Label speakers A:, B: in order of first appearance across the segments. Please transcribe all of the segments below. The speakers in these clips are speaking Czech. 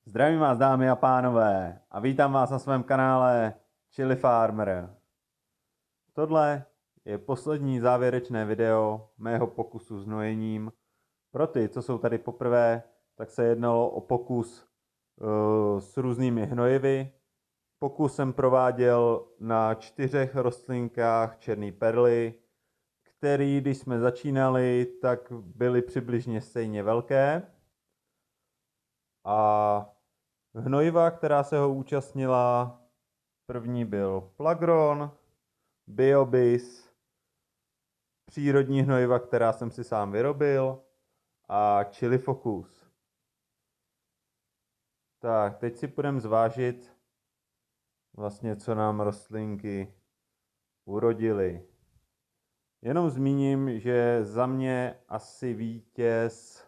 A: Zdravím vás, dámy a pánové, a vítám vás na svém kanále Chili Farmer. Tohle je poslední závěrečné video mého pokusu s hnojením. Pro ty, co jsou tady poprvé, tak se jednalo o pokus s různými hnojivy. Pokus jsem prováděl na 4 rostlinkách černé perly, které, když jsme začínali, tak byly přibližně stejně velké. A hnojiva, která se ho účastnila, první byl Plagron, Biobis, přírodní hnojiva, která jsem si sám vyrobil, a Chili Focus. Tak, teď si půjdeme zvážit vlastně, co nám rostlinky urodily. Jenom zmíním, že za mě asi vítěz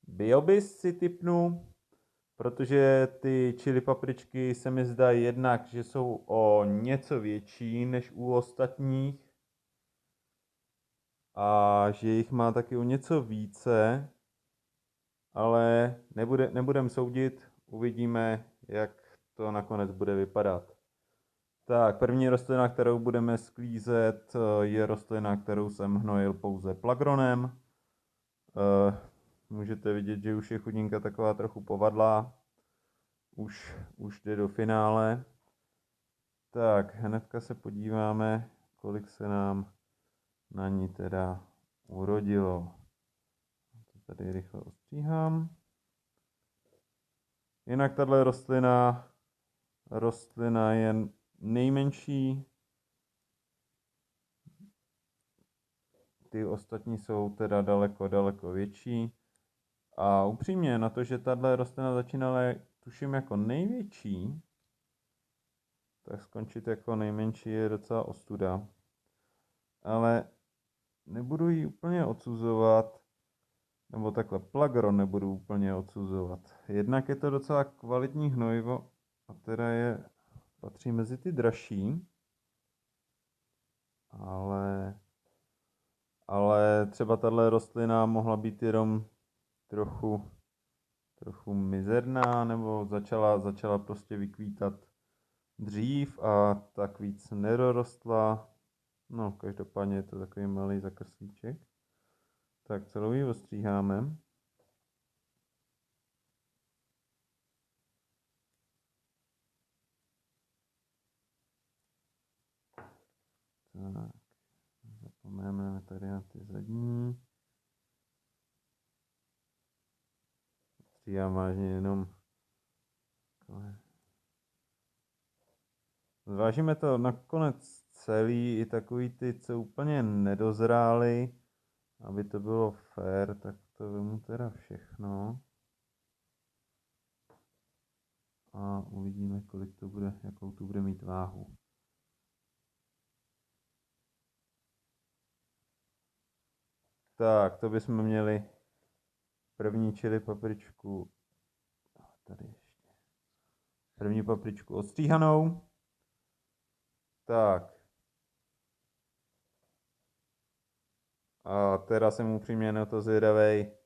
A: Biobis si tipnu, protože ty chili papričky se mi zdají jednak, že jsou o něco větší než u ostatních a že jich má taky o něco více, ale nebudem soudit, uvidíme, jak to nakonec bude vypadat. Tak, první rostlina, kterou budeme sklízet, je rostlina, kterou jsem hnojil pouze Plagronem. Můžete vidět, že už je chudinka taková trochu povadlá. Už jde do finále. Tak, hnedka se podíváme, kolik se nám na ní teda urodilo. To tady rychle ostříhám. Jinak tahle rostlina je nejmenší. Ty ostatní jsou teda daleko větší. A upřímně na to, že tahle rostlina začínala, tuším, jako největší, tak skončit jako nejmenší je docela ostuda. Ale nebudu ji úplně odsuzovat, nebo takhle, Plagron nebudu úplně odsuzovat. Jednak je to docela kvalitní hnojivo a teda patří mezi ty dražší, ale třeba tahle rostlina mohla být jenom trochu mizerná, nebo začala prostě vykvítat dřív a tak víc nerostla. No, každopádně je to takový malý zakrslíček. Tak celou ji ostříháme. Tak, zapomeneme tady na ty zadní. Ostříhám vážně jenom takhle. Zvážíme to nakonec celý, i takový ty, co úplně nedozrály, aby to bylo fair, tak to vemu teda všechno. A uvidíme, kolik to bude, jakou to bude mít váhu. Tak, to bychom měli první chili papričku, tady ještě, první papričku ostříhanou. Tak. A teda jsem upřímně na to zvědavej,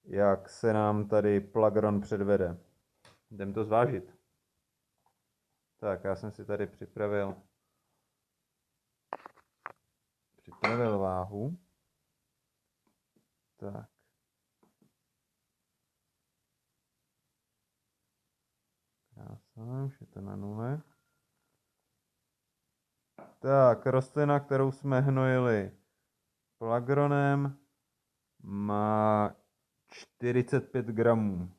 A: jak se nám tady Plagron předvede. Jdem to zvážit. Tak, já jsem si tady připravil váhu. Tak. Krásně, už je to na 0. Tak, rostlina, kterou jsme hnojili Plagronem, má 45 gramů.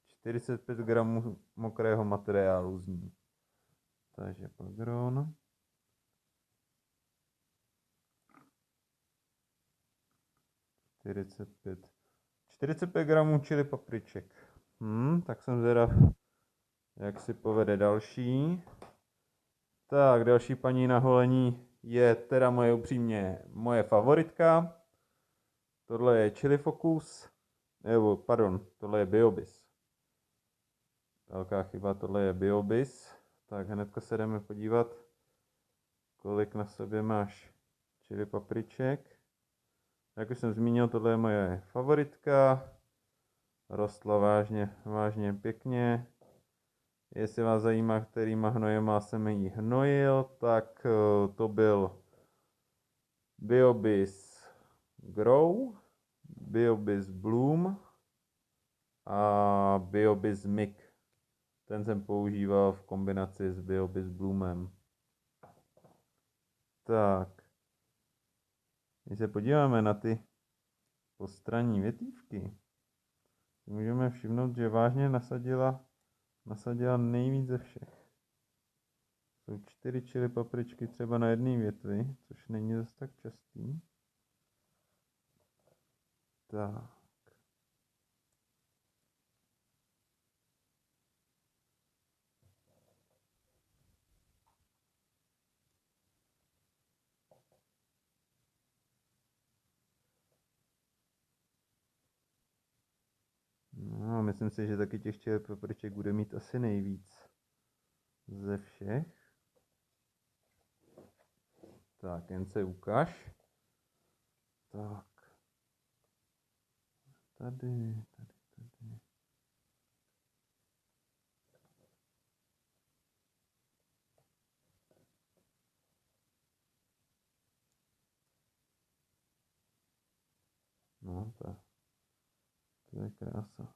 A: 45 gramů mokrého materiálu z ní. Takže Plagron. (45) 45 gramů chili papriček. Tak jsem zvědav, jak si povede další. Tak, další paní na holení je teda moje favoritka. Tohle je Chili Focus, tohle je Biobis. Velká chyba, tohle je Biobis. Tak hnedka se jdeme podívat, kolik na sobě máš chili papriček. Jak už jsem zmínil, tohle je moje favoritka. rostla vážně pěkně. Jestli vás zajímá, kterýma hnojema jsem ji hnojil, tak to byl BioBiz Grow, BioBiz Bloom a BioBiz Mic. Ten jsem používal v kombinaci s BioBiz Bloomem. Tak. Když se podíváme na ty postranní větívky, můžeme všimnout, že vážně nasadila nejvíc ze všech. Jsou 4 chili papričky třeba na jedné větvi, což není zase tak častý. Tak. No, myslím si, že taky těch chili papriček bude mít asi nejvíc ze všech. Tak, jen se ukáž. Tak. Tady. No, to je krása.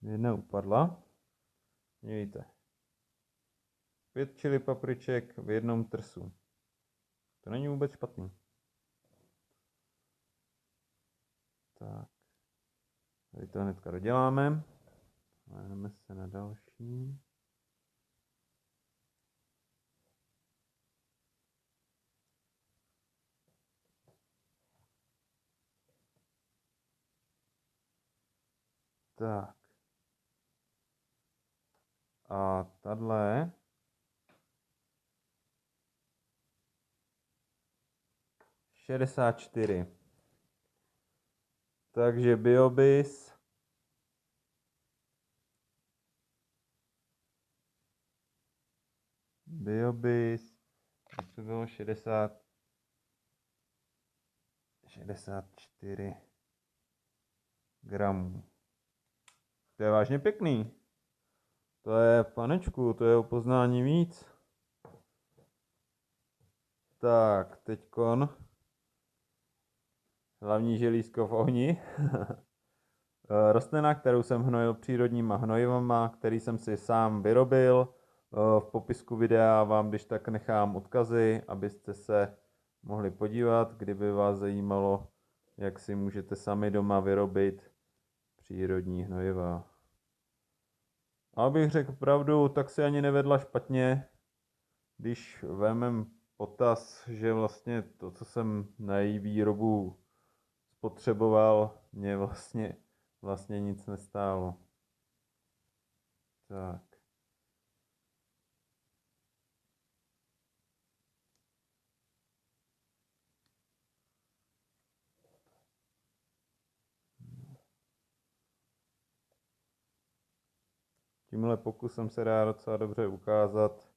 A: Jedna upadla. Mějte. 5 chili papriček v jednom trsu. To není vůbec špatný. Tak. Tady to hnedka doděláme. Jdeme se na další. Tak. A tahle 64. Takže BioBiz. To bylo 64 gramů. To je vážně pěkný. To je, panečku, to je o poznání víc. Tak, teďkon. Hlavní želízko v ohni. Rostlina, kterou jsem hnojil přírodníma hnojivama, který jsem si sám vyrobil. V popisku videa vám když tak nechám odkazy, abyste se mohli podívat, kdyby vás zajímalo, jak si můžete sami doma vyrobit přírodní hnojiva. A abych řekl pravdu, tak si ani nevedla špatně, když vezmeme potaz, že vlastně to, co jsem na její výrobu spotřeboval, mě vlastně nic nestálo. Tak. Tímhle pokusem se dá docela dobře ukázat,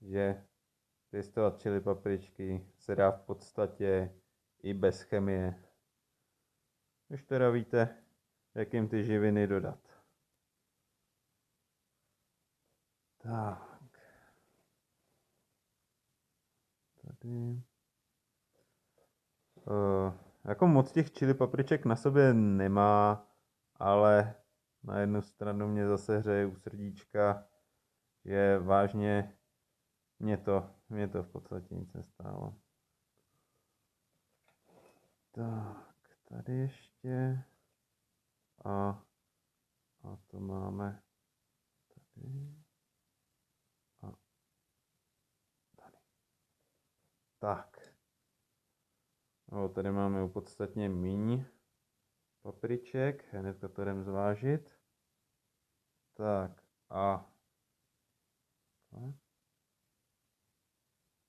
A: že pěstovat chili papričky se dá v podstatě i bez chemie. Už teda víte, jak jim ty živiny dodat. Tak. Tady. Jako moc těch chili papriček na sobě nemá, ale na jednu stranu mě zase hřeje u srdíčka, že vážně mě to v podstatě nic nestálo. Tak, tady ještě a to máme tady a tady. Tak. No, tady máme podstatně míň papriček, hnedka to jdem zvážit. Tak a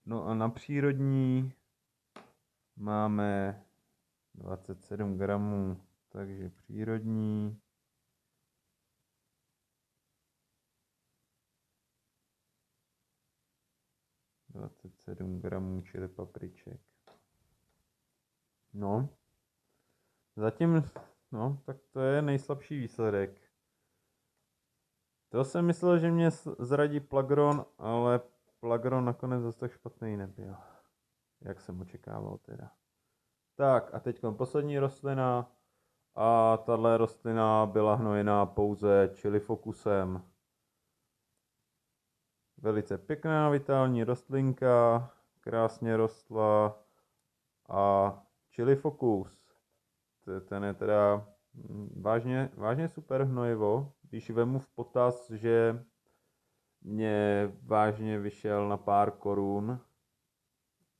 A: no a na přírodní máme 27 gramů, takže přírodní. ...27 gramů čili papriček. No, zatím No, tak to je nejslabší výsledek. To jsem myslel, že mě zradí Plagron, ale Plagron nakonec zase tak špatný nebyl. Jak jsem očekával teda. Tak a teď poslední rostlina. A tahle rostlina byla hnojená pouze chili fokusem. Velice pěkná vitální rostlinka, krásně rostla a chili fokus. Ten je teda vážně super hnojivo, když vemu v potaz, že mě vážně vyšel na pár korun.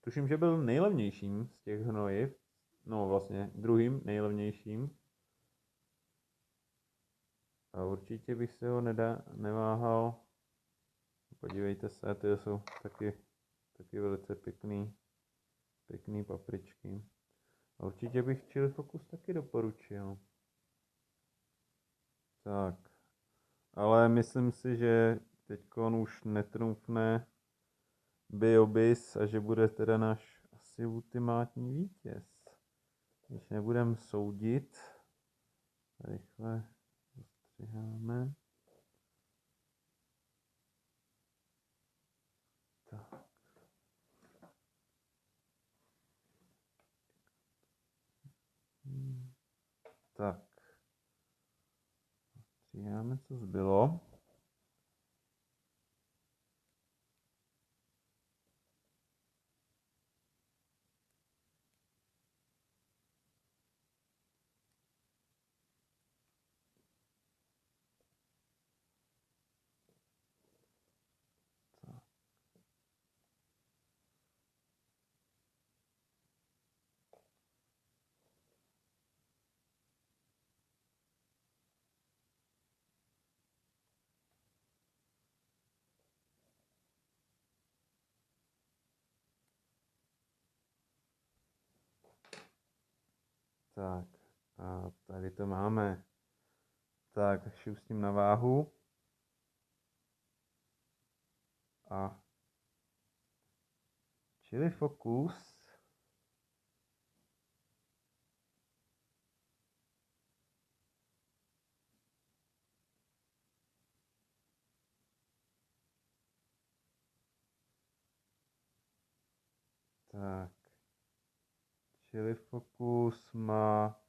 A: Tuším, že byl nejlevnějším z těch hnojiv, no vlastně druhým nejlevnějším. A určitě bych si ho neváhal. Podívejte se, ty jsou taky velice pěkný papričky. A určitě bych chili fokus taky doporučil. Tak, ale myslím si, že teďkon už netrumfne BioBiz a že bude teda náš asi ultimátní vítěz. Když nebudeme soudit, rychle střiháme. Tak. Tak. Stříháme, co zbylo. Tak, a tady to máme. Tak, šustím na váhu. A chili fokus. Tak, chili fokus má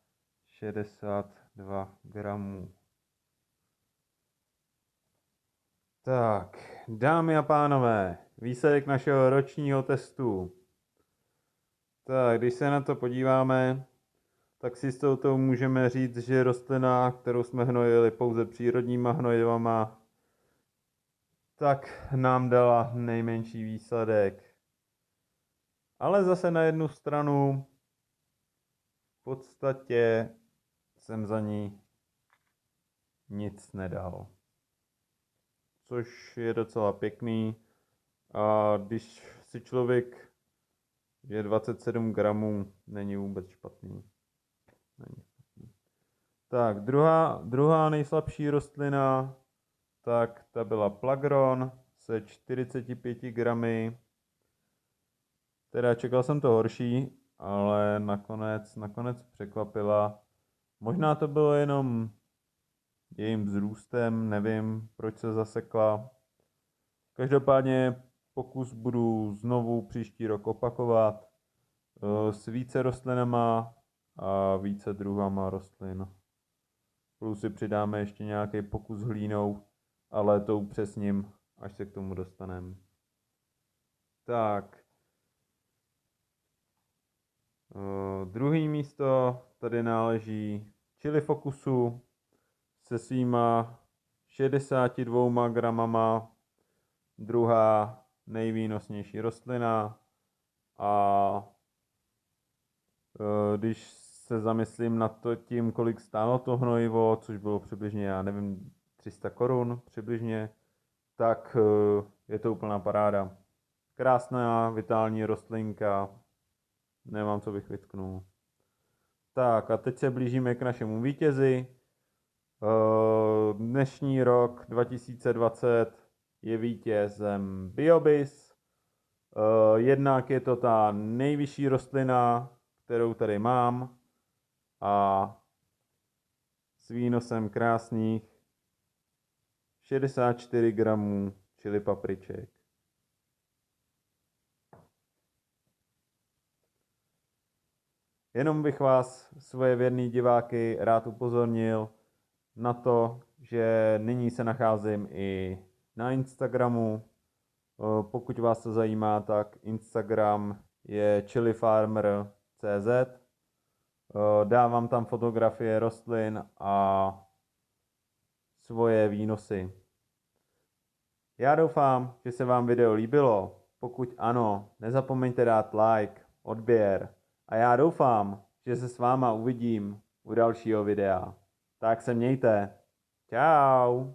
A: 62 gramů. Tak, dámy a pánové, výsledek našeho ročního testu. Tak, když se na to podíváme, tak si s touto můžeme říct, že rostlina, kterou jsme hnojili pouze přírodníma hnojivama, tak nám dala nejmenší výsledek. Ale zase na jednu stranu v podstatě jsem za ní nic nedal. Což je docela pěkný. A když si člověk je 27 gramů, není vůbec špatný. Tak, druhá nejslabší rostlina, tak ta byla Plagron se 45 gramy. Teda čekal jsem to horší, ale nakonec překvapila. Možná to bylo jenom jejím vzrůstem, nevím, proč se zasekla. Každopádně pokus budu znovu příští rok opakovat s více rostlinama a více druhama rostlin. Plus si přidáme ještě nějaký pokus hlínou, ale to upřesním, až se k tomu dostaneme. Tak. Druhý místo tady náleží chili fokusu se svýma 62 gramama. Druhá nejvýnosnější rostlina. A když se zamyslím nad tím, kolik stálo to hnojivo, což bylo přibližně, já nevím, 300 korun přibližně, tak je to úplná paráda. Krásná, vitální rostlinka, nemám, co bych vytknul. Tak a teď se blížíme k našemu vítězi. Dnešní rok 2020 je vítězem BioBiz. Jednak je to ta nejvyšší rostlina, kterou tady mám. A s výnosem krásných 64 gramů chili papriček. Jenom bych vás, svoje věrný diváky, rád upozornil na to, že nyní se nacházím i na Instagramu. Pokud vás to zajímá, tak Instagram je chilifarmer.cz. Dávám tam fotografie rostlin a svoje výnosy. Já doufám, že se vám video líbilo. Pokud ano, nezapomeňte dát like, odběr. A já doufám, že se s váma uvidím u dalšího videa. Tak se mějte. Čau.